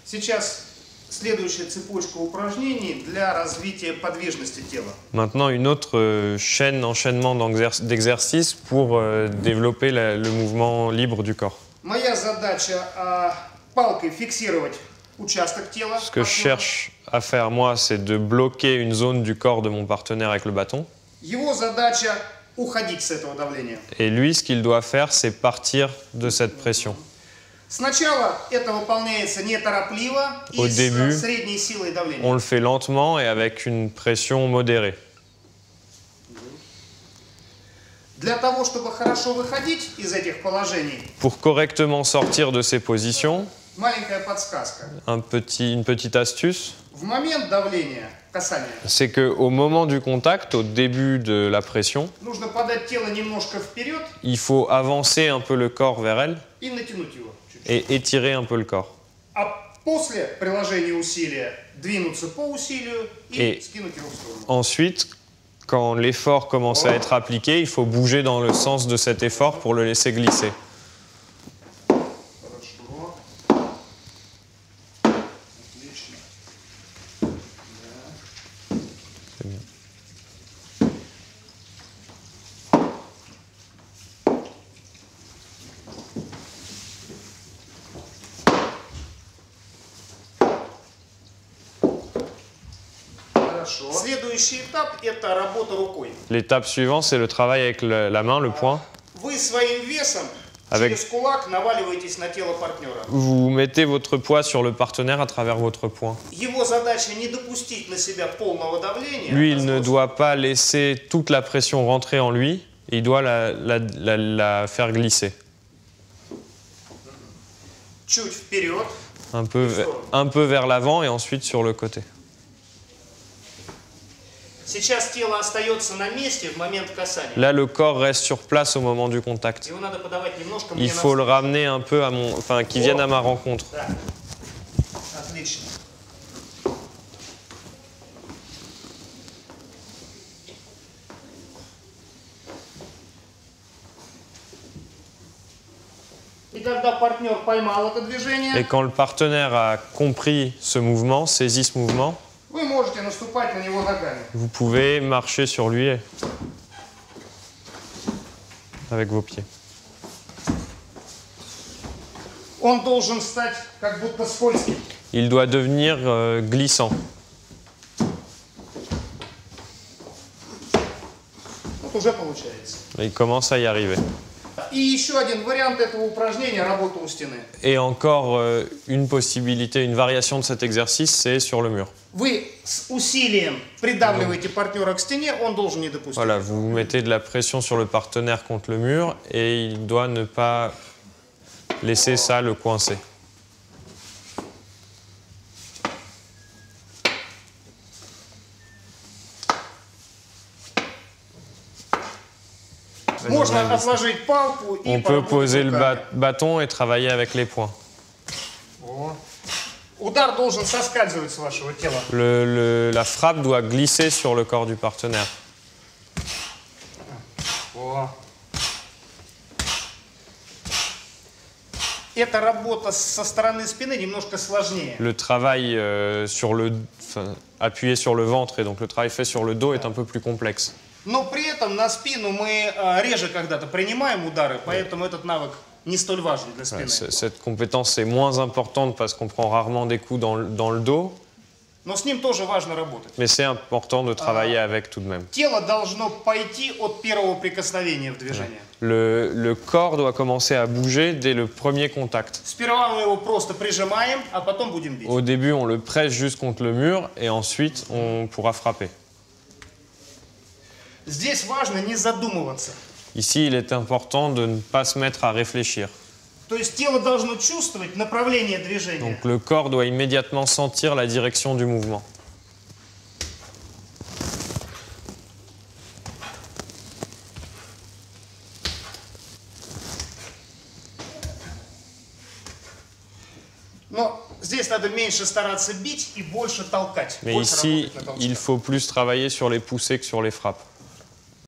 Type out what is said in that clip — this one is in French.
Сейчас следующая цепочка упражнений для развития подвижности тела. Maintenant, une autre enchaînement d'exercices pour développer le mouvement libre du corps. Моя задача палкой фиксировать участок тела. Ce que je cherche à faire, moi, c'est de bloquer une zone du corps de mon partenaire avec le bâton. Его задача уходить с этого давления. Et lui, ce qu'il doit faire, c'est partir de cette pression. Сначала это выполняется неторопливо и Au début, с средней силой давления. On le fait lentement et avec une pression modérée. Для того, чтобы хорошо выходить из этих положений, Pour correctement sortir de ces positions, маленькая подсказка. une petite astuce, В момент давления, касания, c'est qu'au moment du contact, au début de la pression, нужно подать тело немножко вперед il faut avancer un peu le corps vers elle и натянуть его чуть-чуть. et étirer un peu le corps. А после приложения усилия двинуться по усилию и Et скинуть его в сторону. Ensuite, quand l'effort commence à être appliqué, il faut bouger dans le sens de cet effort pour le laisser glisser. Хорошо. Отлично. Да. C'est bien. Хорошо. Следующий этап – это работа рукой. L'étape suivante, c'est le travail avec la main, le poing. Вы своим весом Avec- через кулак наваливаетесь на тело партнера. Vous mettez votre poids sur le partenaire à travers votre poing. Его задача не допустить на себя полного давления. Lui, il ne doit pas laisser toute la pression rentrer en lui, il doit la faire glisser. Чуть вперед. Un peu vers l'avant et ensuite sur le côté. Сейчас тело остается на месте в момент касания. Là, le corps reste sur place au moment du contact. Его надо подавать немножко Il мне faut le навстречу. ramener un peu à qu'il vienne à ma rencontre. Да. Отлично. И когда партнер поймал это Et движение, quand le partenaire a compris ce mouvement, saisi ce mouvement, вы можете наступать на него ногами. vous pouvez marcher sur lui avec vos pieds. Он должен стать как будто скользким. Il doit devenir glissant. Вот уже получается. Il commence à y arriver. И еще один вариант этого упражнения – работа у стены. Et encore une possibilité, une variation de cet exercice, c'est sur le mur. Вы с усилием придавливаете партнера к стене, он должен не допустить. Voilà, vous mettez de la pression sur le partenaire contre le mur et il doit ne pas laisser ça le coincer. Можно отложить палку и On peut поработать poser le руками. bâton et travailler avec les poings. О. Удар должен соскальзывать с вашего тела. La frappe doit glisser sur le corps du partenaire. О. Эта работа со стороны спины немножко сложнее. Le travail appuyé sur le ventre et donc le travail fait sur le dos est un peu plus complexe. Но при этом на спину мы реже когда-то принимаем удары, поэтому этот навык не столь важен для спины. Cette compétence est moins importante parce qu'on prend rarement des coups dans le dos, Но с ним тоже важно работать. mais c'est important de travailler avec tout de même. Тело должно пойти от первого прикосновения в движение. Le corps doit commencer à bouger dès le premier contact. Сперва мы его просто прижимаем, а потом будем бить. Au début, on le presse juste contre le mur et ensuite, on pourra frapper. Здесь важно не задумываться. Ici, il est important de ne pas se mettre à réfléchir. То есть тело должно чувствовать направление движения. Donc le corps doit immédiatement sentir la direction du mouvement. Но здесь надо меньше стараться бить и больше толкать. Mais Больше ici, работать на толчках. il faut plus travailler sur les poussées que sur les frappes.